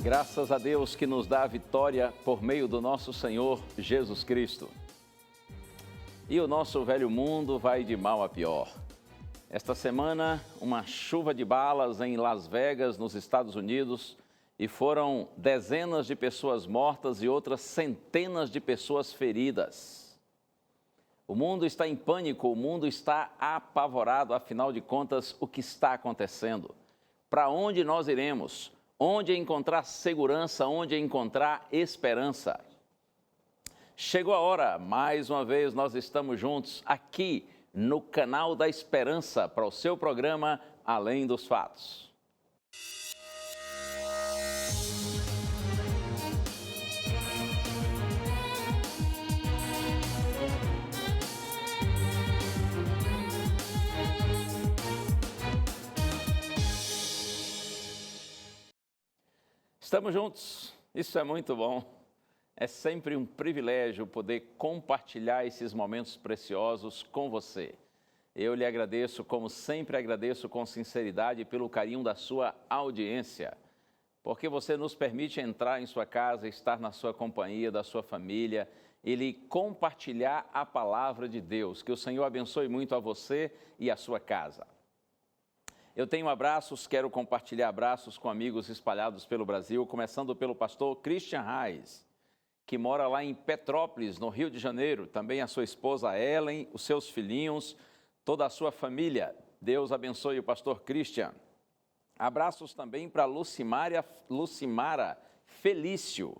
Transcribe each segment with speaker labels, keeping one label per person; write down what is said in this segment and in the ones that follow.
Speaker 1: Graças a Deus que nos dá a vitória por meio do nosso Senhor Jesus Cristo. E o nosso velho mundo vai de mal a pior. Esta semana, uma chuva de balas em Las Vegas, nos Estados Unidos, e foram dezenas de pessoas mortas e outras centenas de pessoas feridas. O mundo está em pânico, o mundo está apavorado, afinal de contas, o que está acontecendo? Para onde nós iremos? Onde encontrar segurança, onde encontrar esperança? Chegou a hora, mais uma vez nós estamos juntos aqui no canal da Esperança para o seu programa Além dos Fatos. Estamos juntos, isso é muito bom. É sempre um privilégio poder compartilhar esses momentos preciosos com você. Eu lhe agradeço, como sempre agradeço com sinceridade, pelo carinho da sua audiência, porque você nos permite entrar em sua casa, estar na sua companhia, da sua família, e lhe compartilhar a palavra de Deus. Que o Senhor abençoe muito a você e a sua casa. Eu tenho abraços, quero compartilhar abraços com amigos espalhados pelo Brasil, começando pelo pastor Christian Reis, que mora lá em Petrópolis, no Rio de Janeiro. Também a sua esposa Ellen, os seus filhinhos, toda a sua família. Deus abençoe o pastor Christian. Abraços também para Lucimara Felício,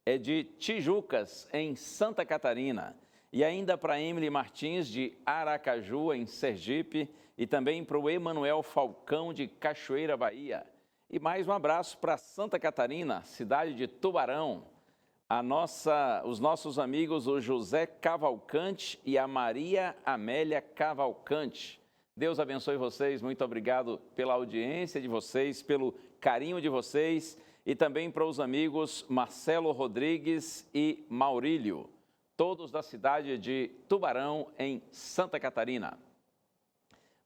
Speaker 1: é de Tijucas, em Santa Catarina. E ainda para Emily Martins, de Aracaju, em Sergipe, e também para o Emanuel Falcão, de Cachoeira, Bahia. E mais um abraço para Santa Catarina, cidade de Tubarão, os nossos amigos, o José Cavalcante e a Maria Amélia Cavalcante. Deus abençoe vocês, muito obrigado pela audiência de vocês, pelo carinho de vocês, e também para os amigos Marcelo Rodrigues e Maurílio, todos da cidade de Tubarão, em Santa Catarina.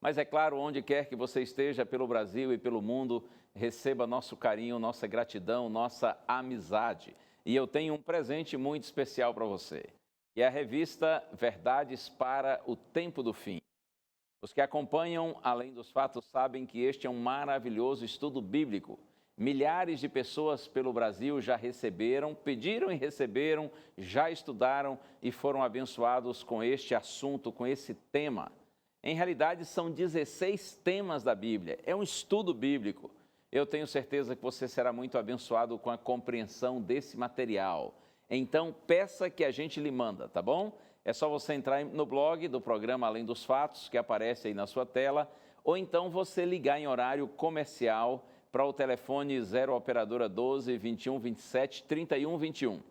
Speaker 1: Mas é claro, onde quer que você esteja pelo Brasil e pelo mundo, receba nosso carinho, nossa gratidão, nossa amizade. E eu tenho um presente muito especial para você, que é a revista Verdades para o Tempo do Fim. Os que acompanham Além dos Fatos sabem que este é um maravilhoso estudo bíblico. Milhares de pessoas pelo Brasil já receberam, pediram e receberam, já estudaram e foram abençoados com este assunto, com esse tema. Em realidade, são 16 temas da Bíblia, é um estudo bíblico. Eu tenho certeza que você será muito abençoado com a compreensão desse material. Então, peça que a gente lhe manda, tá bom? É só você entrar no blog do programa Além dos Fatos, que aparece aí na sua tela, ou então você ligar em horário comercial para o telefone 0 operadora 12 21 27 31 21.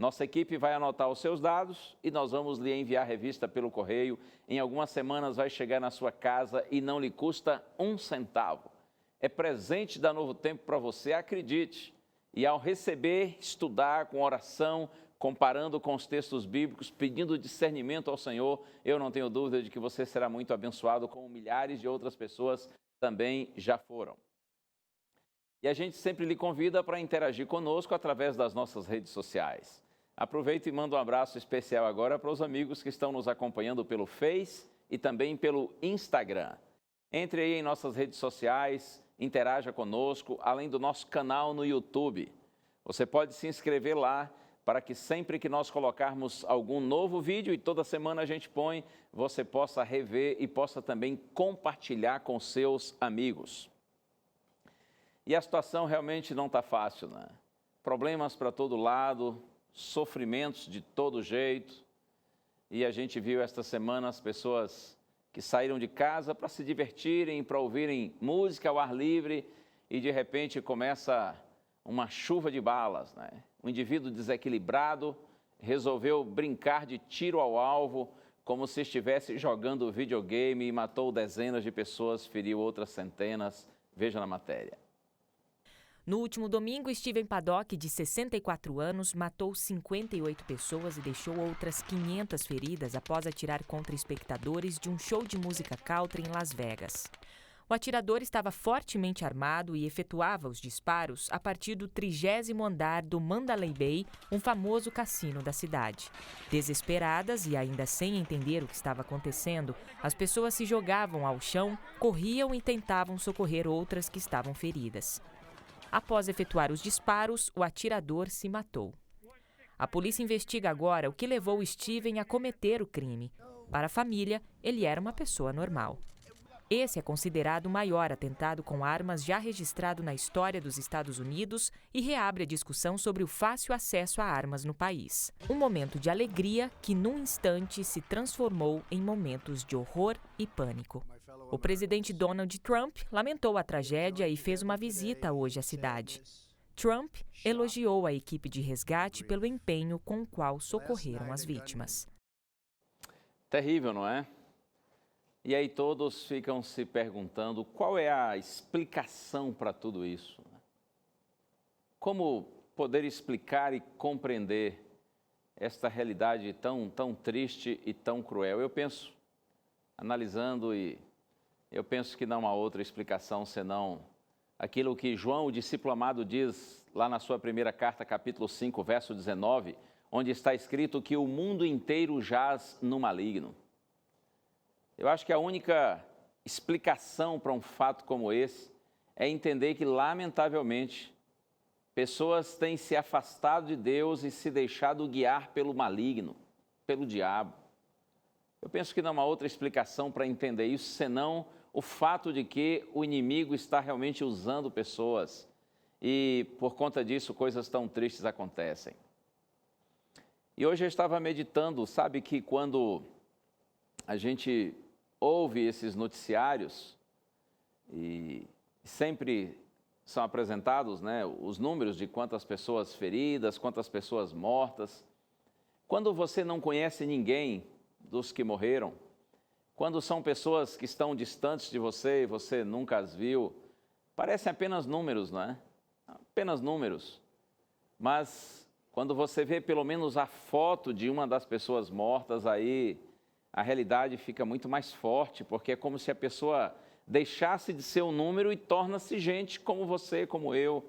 Speaker 1: Nossa equipe vai anotar os seus dados e nós vamos lhe enviar a revista pelo correio. Em algumas semanas vai chegar na sua casa e não lhe custa um centavo. É presente da Novo Tempo para você, acredite. E ao receber, estudar com oração, comparando com os textos bíblicos, pedindo discernimento ao Senhor, eu não tenho dúvida de que você será muito abençoado, como milhares de outras pessoas também já foram. E a gente sempre lhe convida para interagir conosco através das nossas redes sociais. Aproveito e mando um abraço especial agora para os amigos que estão nos acompanhando pelo Face e também pelo Instagram. Entre aí em nossas redes sociais, interaja conosco, além do nosso canal no YouTube. Você pode se inscrever lá para que sempre que nós colocarmos algum novo vídeo, e toda semana a gente põe, você possa rever e possa também compartilhar com seus amigos. E a situação realmente não está fácil, né? Problemas para todo lado, sofrimentos de todo jeito. E a gente viu esta semana as pessoas que saíram de casa para se divertirem, para ouvirem música ao ar livre, e de repente começa uma chuva de balas, né? Um indivíduo desequilibrado resolveu brincar de tiro ao alvo, como se estivesse jogando videogame, e matou dezenas de pessoas, feriu outras centenas. Veja na matéria.
Speaker 2: No último domingo, Steven Paddock, de 64 anos, matou 58 pessoas e deixou outras 500 feridas após atirar contra espectadores de um show de música country em Las Vegas. O atirador estava fortemente armado e efetuava os disparos a partir do 30º andar do Mandalay Bay, um famoso cassino da cidade. Desesperadas e ainda sem entender o que estava acontecendo, as pessoas se jogavam ao chão, corriam e tentavam socorrer outras que estavam feridas. Após efetuar os disparos, o atirador se matou. A polícia investiga agora o que levou Steven a cometer o crime. Para a família, ele era uma pessoa normal. Esse é considerado o maior atentado com armas já registrado na história dos Estados Unidos e reabre a discussão sobre o fácil acesso a armas no país. Um momento de alegria que, num instante, se transformou em momentos de horror e pânico. O presidente Donald Trump lamentou a tragédia e fez uma visita hoje à cidade. Trump elogiou a equipe de resgate pelo empenho com o qual socorreram as vítimas.
Speaker 1: Terrível, não é? E aí todos ficam se perguntando qual é a explicação para tudo isso. Como poder explicar e compreender esta realidade tão triste e tão cruel? Eu penso, analisando, eu penso que não há outra explicação senão aquilo que João, o discípulo amado, diz lá na sua primeira carta, capítulo 5, verso 19, onde está escrito que o mundo inteiro jaz no maligno. Eu acho que a única explicação para um fato como esse é entender que, lamentavelmente, pessoas têm se afastado de Deus e se deixado guiar pelo maligno, pelo diabo. Eu penso que não há outra explicação para entender isso, senão o fato de que o inimigo está realmente usando pessoas e, por conta disso, coisas tão tristes acontecem. E hoje eu estava meditando, sabe que quando a gente ouve esses noticiários e sempre são apresentados, né, os números de quantas pessoas feridas, quantas pessoas mortas. Quando você não conhece ninguém dos que morreram, quando são pessoas que estão distantes de você e você nunca as viu, parecem apenas números, não é? Apenas números. Mas quando você vê pelo menos a foto de uma das pessoas mortas, aí a realidade fica muito mais forte, porque é como se a pessoa deixasse de ser um número e torna-se gente como você, como eu.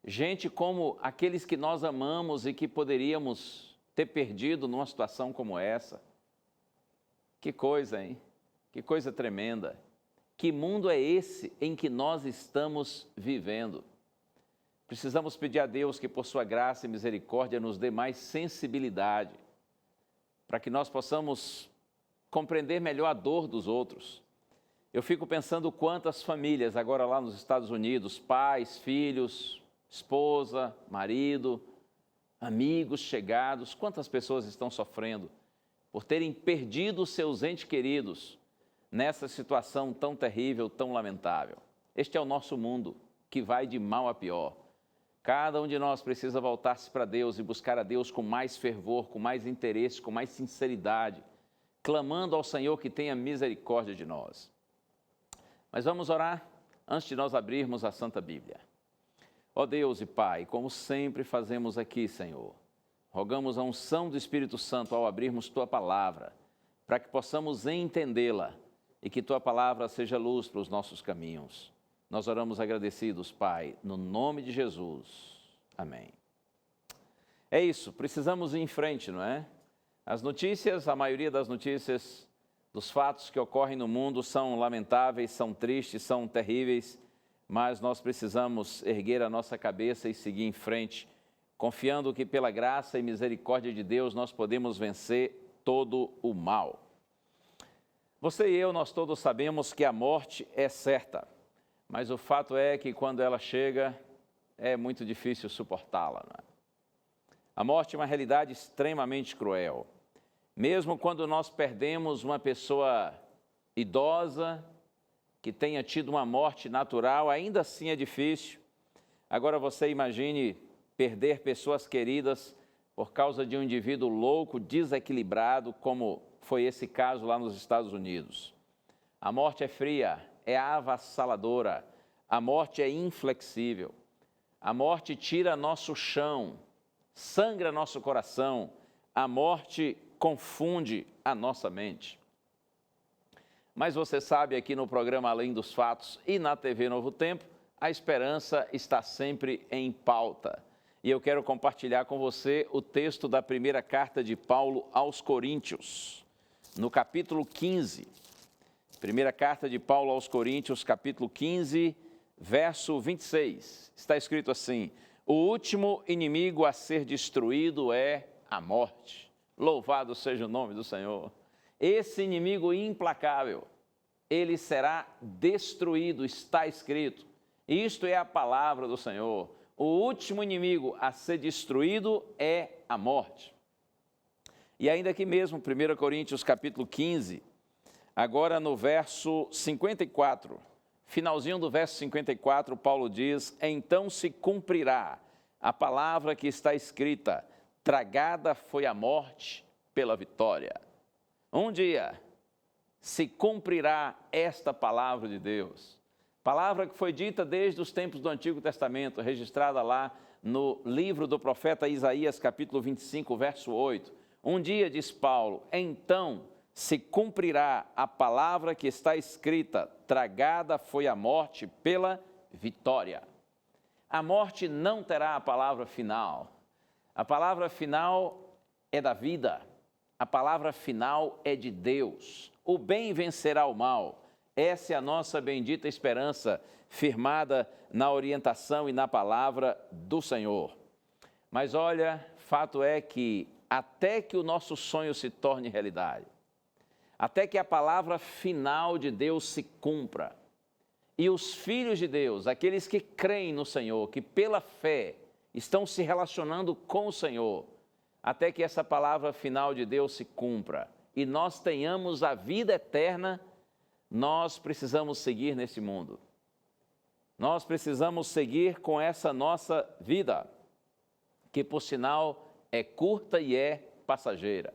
Speaker 1: Gente como aqueles que nós amamos e que poderíamos ter perdido numa situação como essa. Que coisa, hein? Que coisa tremenda. Que mundo é esse em que nós estamos vivendo? Precisamos pedir a Deus que, por sua graça e misericórdia, nos dê mais sensibilidade, para que nós possamos compreender melhor a dor dos outros. Eu fico pensando quantas famílias agora lá nos Estados Unidos, pais, filhos, esposa, marido, amigos, chegados, quantas pessoas estão sofrendo por terem perdido seus entes queridos nessa situação tão terrível, tão lamentável. Este é o nosso mundo, que vai de mal a pior. Cada um de nós precisa voltar-se para Deus e buscar a Deus com mais fervor, com mais interesse, com mais sinceridade, clamando ao Senhor que tenha misericórdia de nós. Mas vamos orar antes de nós abrirmos a Santa Bíblia. Ó Deus e Pai, como sempre fazemos aqui, Senhor, rogamos a unção do Espírito Santo ao abrirmos Tua Palavra, para que possamos entendê-la e que Tua Palavra seja luz para os nossos caminhos. Nós oramos agradecidos, Pai, no nome de Jesus. Amém. É isso, precisamos ir em frente, não é? As notícias, a maioria das notícias dos fatos que ocorrem no mundo são lamentáveis, são tristes, são terríveis, mas nós precisamos erguer a nossa cabeça e seguir em frente, confiando que pela graça e misericórdia de Deus nós podemos vencer todo o mal. Você e eu, nós todos sabemos que a morte é certa. Mas o fato é que quando ela chega, é muito difícil suportá-la. Né? A morte é uma realidade extremamente cruel. Mesmo quando nós perdemos uma pessoa idosa, que tenha tido uma morte natural, ainda assim é difícil. Agora você imagine perder pessoas queridas por causa de um indivíduo louco, desequilibrado, como foi esse caso lá nos Estados Unidos. A morte é fria, é avassaladora, a morte é inflexível, a morte tira nosso chão, sangra nosso coração, a morte confunde a nossa mente. mas você sabe, aqui no programa Além dos Fatos e na TV Novo Tempo, a esperança está sempre em pauta. E eu quero compartilhar com você o texto da primeira carta de Paulo aos Coríntios, no capítulo 15. Primeira carta de Paulo aos Coríntios, capítulo 15, verso 26. Está escrito assim: o último inimigo a ser destruído é a morte. Louvado seja o nome do Senhor. Esse inimigo implacável, ele será destruído, está escrito. Isto é a palavra do Senhor. O último inimigo a ser destruído é a morte. E ainda aqui mesmo, 1 Coríntios capítulo 15, agora no verso 54, finalzinho do verso 54, Paulo diz: então se cumprirá a palavra que está escrita, tragada foi a morte pela vitória. Um dia se cumprirá esta palavra de Deus, palavra que foi dita desde os tempos do Antigo Testamento, registrada lá no livro do profeta Isaías, capítulo 25, verso 8. Um dia, diz Paulo, então se cumprirá a palavra que está escrita, tragada foi a morte pela vitória. A morte não terá a palavra final. A palavra final é da vida. A palavra final é de Deus. O bem vencerá o mal. Essa é a nossa bendita esperança, firmada na orientação e na palavra do Senhor. Mas olha, fato é que até que o nosso sonho se torne realidade, até que a palavra final de Deus se cumpra, e os filhos de Deus, aqueles que creem no Senhor, que pela fé estão se relacionando com o Senhor, até que essa palavra final de Deus se cumpra e nós tenhamos a vida eterna, nós precisamos seguir nesse mundo. Nós precisamos seguir com essa nossa vida, que por sinal é curta e é passageira.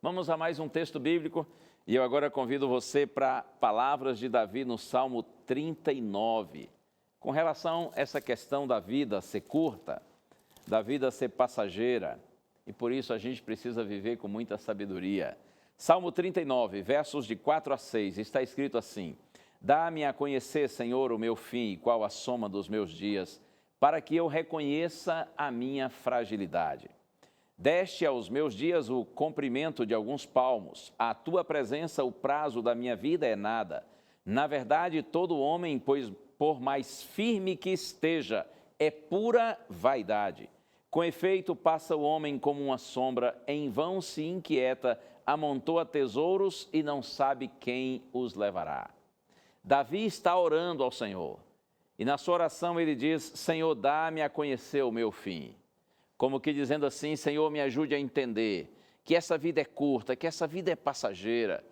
Speaker 1: Vamos a mais um texto bíblico e eu agora convido você para palavras de Davi no Salmo 39. Com relação a essa questão da vida ser curta, da vida ser passageira, e por isso a gente precisa viver com muita sabedoria. Salmo 39, versos de 4 a 6, está escrito assim: dá-me a conhecer, Senhor, o meu fim e qual a soma dos meus dias, para que eu reconheça a minha fragilidade. Deste aos meus dias o comprimento de alguns palmos, à tua presença o prazo da minha vida é nada. Na verdade, todo homem, pois por mais firme que esteja, é pura vaidade. Com efeito, passa o homem como uma sombra, em vão se inquieta, amontoa tesouros e não sabe quem os levará. Davi está orando ao Senhor, e na sua oração ele diz: Senhor, dá-me a conhecer o meu fim. Como que dizendo assim: Senhor, me ajude a entender que essa vida é curta, que essa vida é passageira,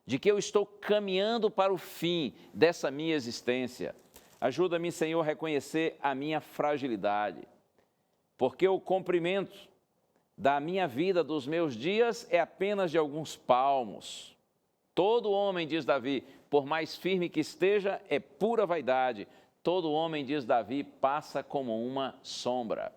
Speaker 1: de que eu estou caminhando para o fim dessa minha existência. Ajuda-me, Senhor, a reconhecer a minha fragilidade, porque o comprimento da minha vida, dos meus dias, é apenas de alguns palmos. Todo homem, diz Davi, por mais firme que esteja, é pura vaidade. Todo homem, diz Davi, passa como uma sombra.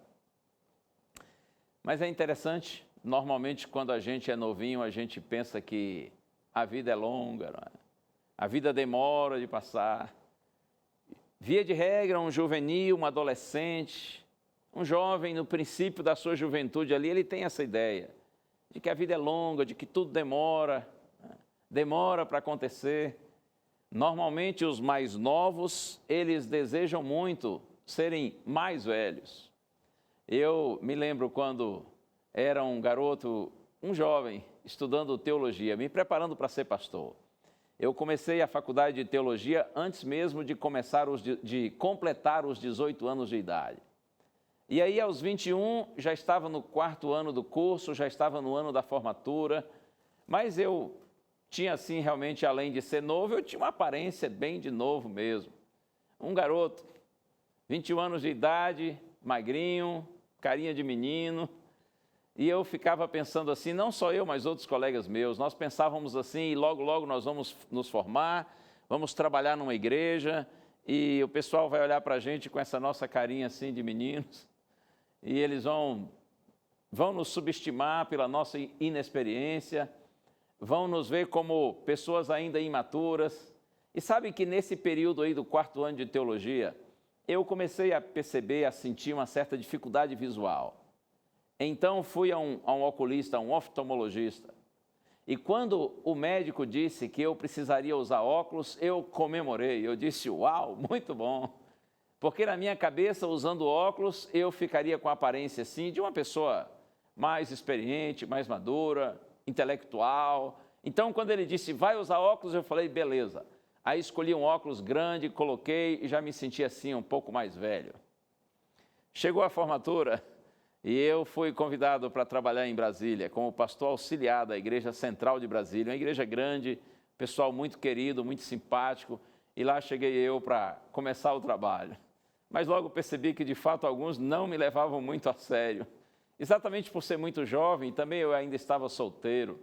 Speaker 1: Mas é interessante, normalmente quando a gente é novinho, a gente pensa que a vida é longa, não é? A vida demora de passar. Via de regra, um juvenil, um adolescente, um jovem no princípio da sua juventude ali, ele tem essa ideia de que a vida é longa, de que tudo demora, né? Demora para acontecer. Normalmente os mais novos, eles desejam muito serem mais velhos. Eu me lembro quando era um garoto, um jovem, estudando teologia, me preparando para ser pastor. Eu comecei a faculdade de teologia antes mesmo de completar os 18 anos de idade. E aí, aos 21, já estava no 4º ano do curso, já estava no ano da formatura, mas eu tinha, assim, realmente, além de ser novo, eu tinha uma aparência bem de novo mesmo. Um garoto, 21 anos de idade, magrinho, carinha de menino, e eu ficava pensando assim, não só eu, mas outros colegas meus, nós pensávamos assim, e logo, logo nós vamos nos formar, vamos trabalhar numa igreja, e o pessoal vai olhar para a gente com essa nossa carinha assim de meninos, e eles vão nos subestimar pela nossa inexperiência. vão nos ver como pessoas ainda imaturas. E sabe que nesse período aí do 4º ano de teologia, eu comecei a perceber, a sentir uma certa dificuldade visual. Então fui a um oculista, a um oftalmologista. E quando o médico disse que eu precisaria usar óculos, eu comemorei. Eu disse, uau, muito bom. Porque na minha cabeça, usando óculos, eu ficaria com a aparência assim de uma pessoa mais experiente, mais madura, intelectual. Então, quando ele disse, vai usar óculos, eu falei, beleza. Aí escolhi um óculos grande, coloquei e já me senti assim um pouco mais velho. Chegou a formatura e eu fui convidado para trabalhar em Brasília como pastor auxiliar da Igreja Central de Brasília, uma igreja grande, pessoal muito querido, muito simpático, e lá cheguei eu para começar o trabalho. Mas logo percebi que, de fato, alguns não me levavam muito a sério. Exatamente por ser muito jovem, também eu ainda estava solteiro.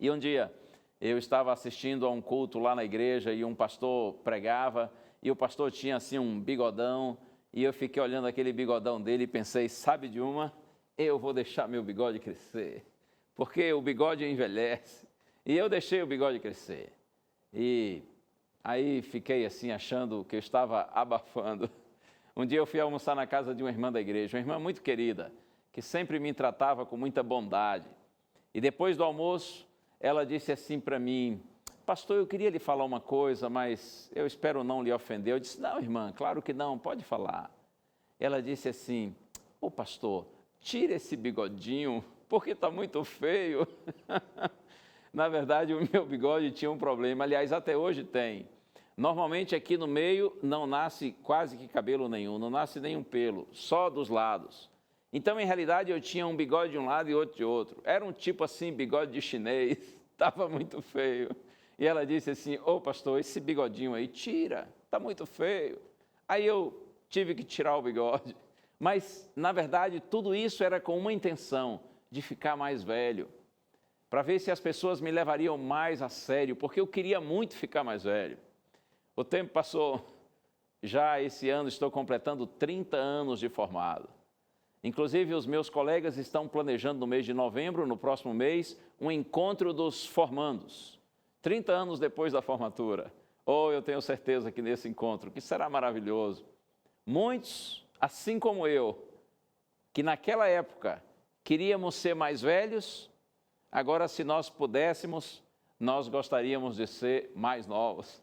Speaker 1: E um dia eu estava assistindo a um culto lá na igreja e um pastor pregava, e o pastor tinha assim um bigodão, e eu fiquei olhando aquele bigodão dele e pensei, sabe de uma? Eu vou deixar meu bigode crescer, porque o bigode envelhece. E eu deixei o bigode crescer. E aí fiquei assim achando que eu estava abafando. Um dia eu fui almoçar na casa de uma irmã da igreja, uma irmã muito querida, que sempre me tratava com muita bondade. E depois do almoço, ela disse assim para mim, pastor, eu queria lhe falar uma coisa, mas eu espero não lhe ofender. Eu disse, não, irmã, claro que não, pode falar. Ela disse assim, ô pastor, tira esse bigodinho, porque está muito feio. Na verdade, o meu bigode tinha um problema, aliás, até hoje tem. Normalmente aqui no meio não nasce quase que cabelo nenhum, não nasce nenhum pelo, só dos lados. Então, em realidade, eu tinha um bigode de um lado e outro de outro. Era um tipo assim, bigode de chinês, estava muito feio. E ela disse assim, ô pastor, esse bigodinho aí, tira, está muito feio. Aí eu tive que tirar o bigode. Mas, na verdade, tudo isso era com uma intenção de ficar mais velho, para ver se as pessoas me levariam mais a sério, porque eu queria muito ficar mais velho. O tempo passou, já esse ano estou completando 30 anos de formado. Inclusive, os meus colegas estão planejando no mês de novembro, no próximo mês, um encontro dos formandos, 30 anos depois da formatura. Oh, eu tenho certeza que nesse encontro, que será maravilhoso, muitos, assim como eu, que naquela época queríamos ser mais velhos, agora, se nós pudéssemos, nós gostaríamos de ser mais novos.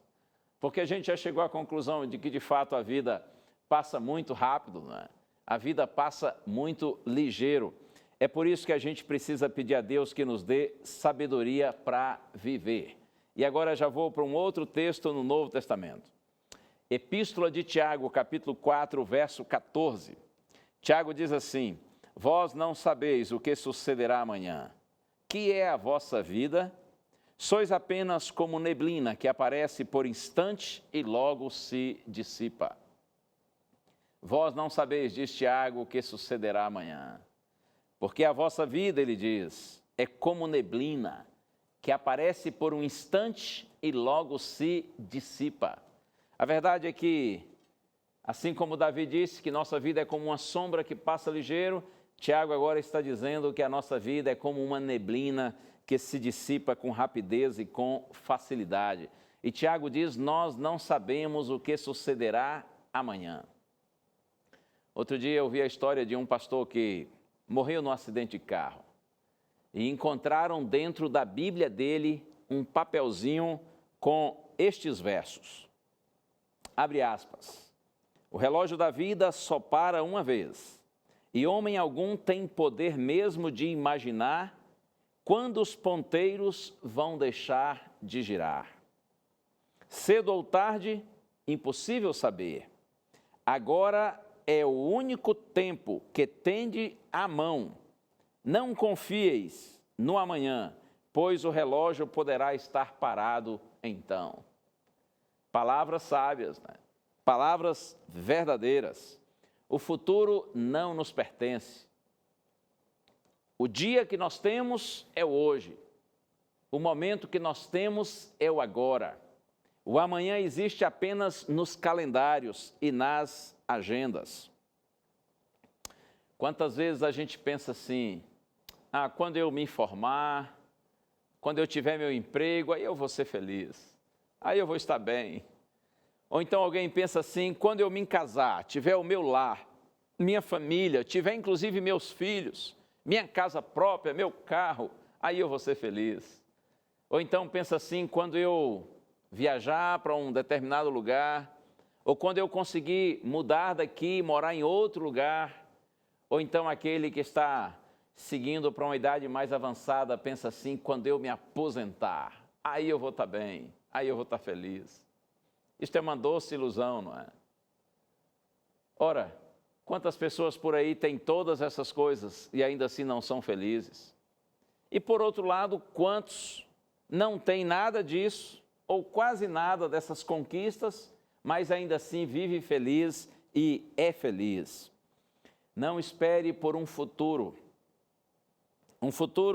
Speaker 1: Porque a gente já chegou à conclusão de que, de fato, a vida passa muito rápido, né? A vida passa muito ligeiro. É por isso que a gente precisa pedir a Deus que nos dê sabedoria para viver. E agora já vou para um outro texto no Novo Testamento. Epístola de Tiago, capítulo 4, verso 14. Tiago diz assim, vós não sabeis o que sucederá amanhã. Que é a vossa vida? Sois apenas como neblina que aparece por instante e logo se dissipa. Vós não sabeis, diz Tiago, o que sucederá amanhã. Porque a vossa vida, ele diz, é como neblina que aparece por um instante e logo se dissipa. A verdade é que, assim como Davi disse que nossa vida é como uma sombra que passa ligeiro, Tiago agora está dizendo que a nossa vida é como uma neblina que se dissipa com rapidez e com facilidade. E Tiago diz, nós não sabemos o que sucederá amanhã. Outro dia eu vi a história de um pastor que morreu num acidente de carro. E encontraram dentro da Bíblia dele um papelzinho com estes versos. Abre aspas. O relógio da vida só para uma vez. E homem algum tem poder mesmo de imaginar quando os ponteiros vão deixar de girar. Cedo ou tarde, impossível saber. Agora é o único tempo que tende à mão. Não confieis no amanhã, pois o relógio poderá estar parado então. Palavras sábias, né? Palavras verdadeiras. O futuro não nos pertence. O dia que nós temos é o hoje. O momento que nós temos é o agora. O amanhã existe apenas nos calendários e nas agendas. Quantas vezes a gente pensa assim, quando eu me formar, quando eu tiver meu emprego, aí eu vou ser feliz, aí eu vou estar bem. Ou então alguém pensa assim, quando eu me casar, tiver o meu lar, minha família, tiver inclusive meus filhos, minha casa própria, meu carro, aí eu vou ser feliz. Ou então pensa assim, quando eu viajar para um determinado lugar, ou quando eu conseguir mudar daqui e morar em outro lugar, ou então aquele que está seguindo para uma idade mais avançada, pensa assim, quando eu me aposentar, aí eu vou estar bem, aí eu vou estar feliz. Isto é uma doce ilusão, não é? Ora, quantas pessoas por aí têm todas essas coisas e ainda assim não são felizes? E por outro lado, quantos não têm nada disso, ou quase nada dessas conquistas, mas ainda assim vive feliz e é feliz? Não espere por um futuro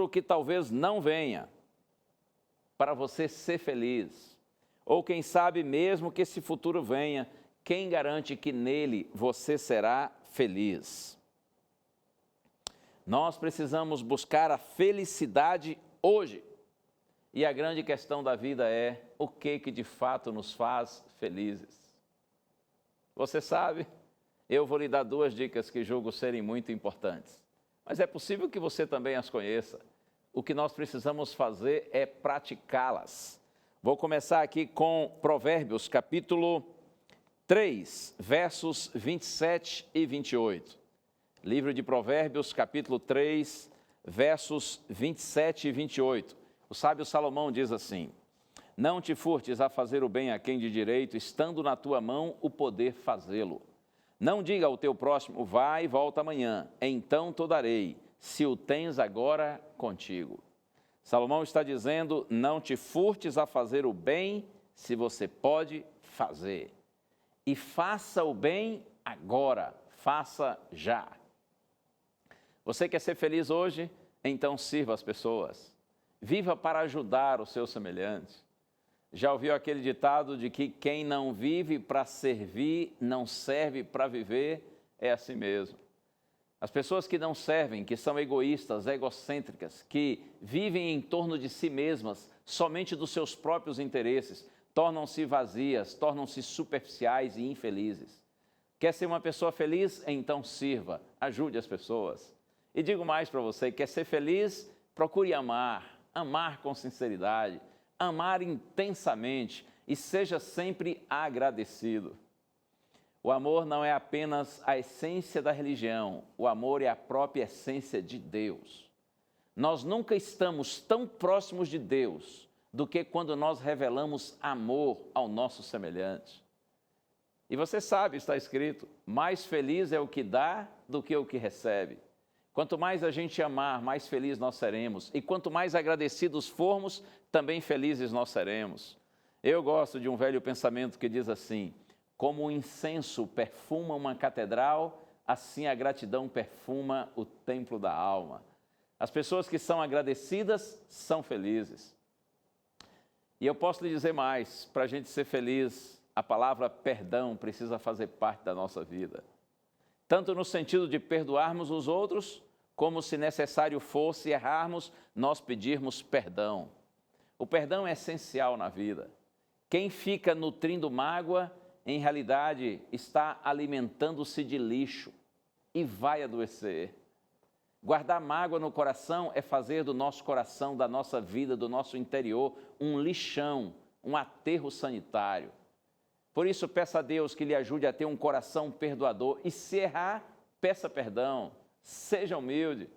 Speaker 1: que talvez não venha, para você ser feliz. Ou quem sabe mesmo que esse futuro venha, quem garante que nele você será feliz? Nós precisamos buscar a felicidade hoje. E a grande questão da vida é o que de fato nos faz felizes. Você sabe, eu vou lhe dar 2 dicas que julgo serem muito importantes. Mas é possível que você também as conheça. O que nós precisamos fazer é praticá-las. Vou começar aqui com Provérbios, capítulo 3, versos 27 e 28. Livro de Provérbios, capítulo 3, versos 27 e 28. O sábio Salomão diz assim: não te furtes a fazer o bem a quem de direito, estando na tua mão o poder fazê-lo. Não diga ao teu próximo, vai e volta amanhã, então te darei, se o tens agora contigo. Salomão está dizendo, não te furtes a fazer o bem se você pode fazer. E faça o bem agora, faça já. Você quer ser feliz hoje? Então sirva as pessoas. Viva para ajudar os seus semelhantes. Já ouviu aquele ditado de que quem não vive para servir, não serve para viver? É assim mesmo. As pessoas que não servem, que são egoístas, egocêntricas, que vivem em torno de si mesmas, somente dos seus próprios interesses, tornam-se vazias, tornam-se superficiais e infelizes. Quer ser uma pessoa feliz? Então sirva, ajude as pessoas. E digo mais para você, quer ser feliz? Procure amar com sinceridade, amar intensamente e seja sempre agradecido. O amor não é apenas a essência da religião, o amor é a própria essência de Deus. Nós nunca estamos tão próximos de Deus do que quando nós revelamos amor ao nosso semelhante. E você sabe, está escrito, mais feliz é o que dá do que o que recebe. Quanto mais a gente amar, mais feliz nós seremos. E quanto mais agradecidos formos, também felizes nós seremos. Eu gosto de um velho pensamento que diz assim: como o incenso perfuma uma catedral, assim a gratidão perfuma o templo da alma. As pessoas que são agradecidas são felizes. E eu posso lhe dizer mais, para a gente ser feliz, a palavra perdão precisa fazer parte da nossa vida. Tanto no sentido de perdoarmos os outros, como se necessário fosse errarmos, nós pedirmos perdão. O perdão é essencial na vida. Quem fica nutrindo mágoa, em realidade, está alimentando-se de lixo e vai adoecer. Guardar mágoa no coração é fazer do nosso coração, da nossa vida, do nosso interior, um lixão, um aterro sanitário. Por isso, peça a Deus que lhe ajude a ter um coração perdoador e, se errar, peça perdão, seja humilde.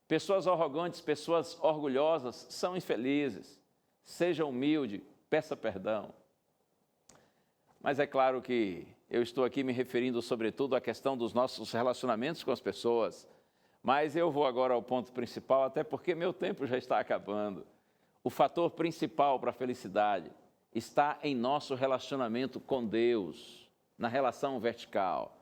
Speaker 1: Pessoas arrogantes, pessoas orgulhosas são infelizes. Seja humilde, peça perdão. Mas é claro que eu estou aqui me referindo sobretudo à questão dos nossos relacionamentos com as pessoas. Mas eu vou agora ao ponto principal, até porque meu tempo já está acabando. O fator principal para a felicidade está em nosso relacionamento com Deus, na relação vertical.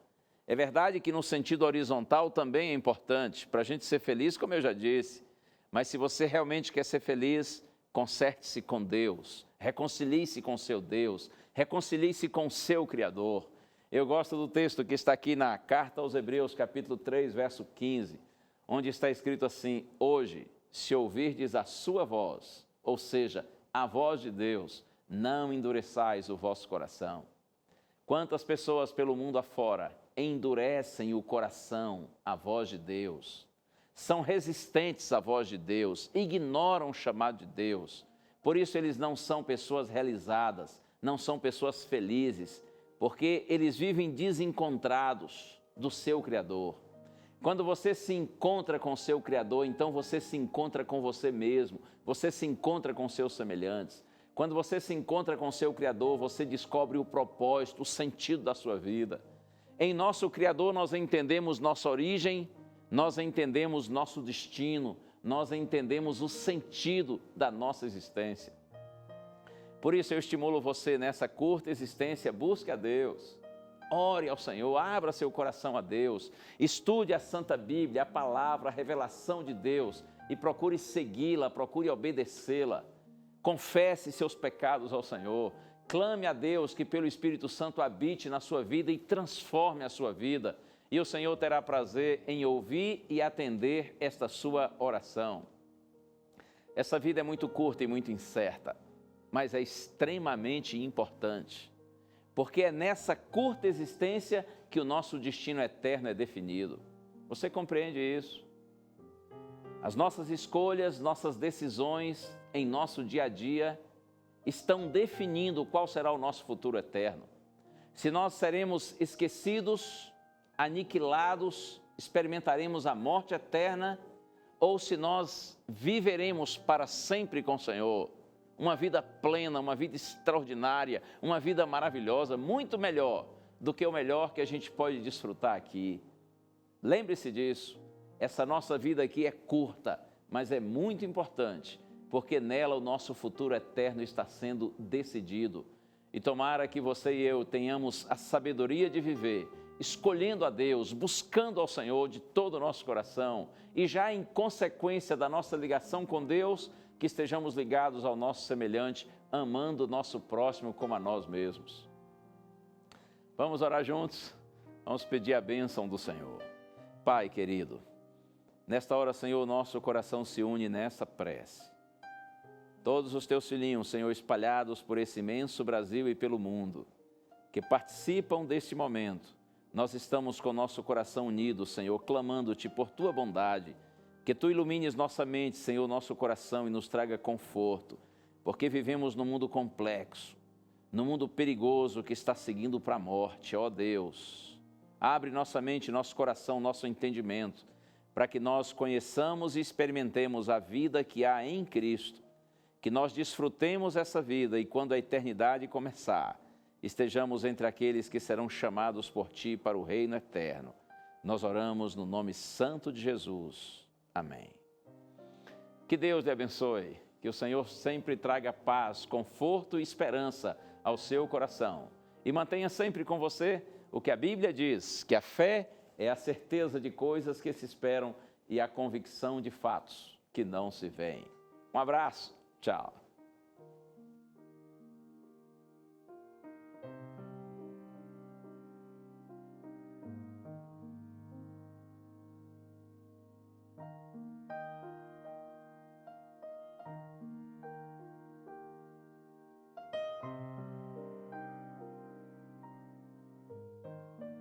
Speaker 1: É verdade que no sentido horizontal também é importante para a gente ser feliz, como eu já disse. Mas se você realmente quer ser feliz, conserte-se com Deus, reconcilie-se com seu Deus, reconcilie-se com o seu Criador. Eu gosto do texto que está aqui na Carta aos Hebreus, capítulo 3, verso 15, onde está escrito assim: hoje, se ouvirdes a sua voz, ou seja, a voz de Deus, não endureçais o vosso coração. Quantas pessoas pelo mundo afora endurecem o coração à voz de Deus, são resistentes à voz de Deus, ignoram o chamado de Deus. Por isso eles não são pessoas realizadas, não são pessoas felizes, porque eles vivem desencontrados do seu Criador. Quando você se encontra com o seu Criador, então você se encontra com você mesmo, você se encontra com seus semelhantes. Quando você se encontra com o seu Criador, você descobre o propósito, o sentido da sua vida. Em nosso Criador nós entendemos nossa origem, nós entendemos nosso destino, nós entendemos o sentido da nossa existência. Por isso eu estimulo você nessa curta existência, busque a Deus, ore ao Senhor, abra seu coração a Deus, estude a Santa Bíblia, a palavra, a revelação de Deus e procure segui-la, procure obedecê-la. Confesse seus pecados ao Senhor, clame a Deus que pelo Espírito Santo habite na sua vida e transforme a sua vida. E o Senhor terá prazer em ouvir e atender esta sua oração. Essa vida é muito curta e muito incerta, mas é extremamente importante, porque é nessa curta existência que o nosso destino eterno é definido. Você compreende isso? As nossas escolhas, nossas decisões em nosso dia a dia estão definindo qual será o nosso futuro eterno. Se nós seremos esquecidos, aniquilados, experimentaremos a morte eterna, ou se nós viveremos para sempre com o Senhor, uma vida plena, uma vida extraordinária, uma vida maravilhosa, muito melhor do que o melhor que a gente pode desfrutar aqui. Lembre-se disso, essa nossa vida aqui é curta, mas é muito importante, porque nela o nosso futuro eterno está sendo decidido. E tomara que você e eu tenhamos a sabedoria de viver, escolhendo a Deus, buscando ao Senhor de todo o nosso coração e já em consequência da nossa ligação com Deus, que estejamos ligados ao nosso semelhante, amando o nosso próximo como a nós mesmos. Vamos orar juntos? Vamos pedir a bênção do Senhor. Pai querido, nesta hora, Senhor, nosso coração se une nessa prece. Todos os teus filhinhos, Senhor, espalhados por esse imenso Brasil e pelo mundo, que participam deste momento, nós estamos com nosso coração unido, Senhor, clamando-te por tua bondade, que tu ilumines nossa mente, Senhor, nosso coração e nos traga conforto, porque vivemos num mundo complexo, num mundo perigoso que está seguindo para a morte. Ó Deus, abre nossa mente, nosso coração, nosso entendimento, para que nós conheçamos e experimentemos a vida que há em Cristo, que nós desfrutemos essa vida e quando a eternidade começar, estejamos entre aqueles que serão chamados por Ti para o reino eterno. Nós oramos no nome santo de Jesus. Amém. Que Deus lhe abençoe, que o Senhor sempre traga paz, conforto e esperança ao seu coração. E mantenha sempre com você o que a Bíblia diz, que a fé é a certeza de coisas que se esperam e a convicção de fatos que não se veem. Um abraço, tchau.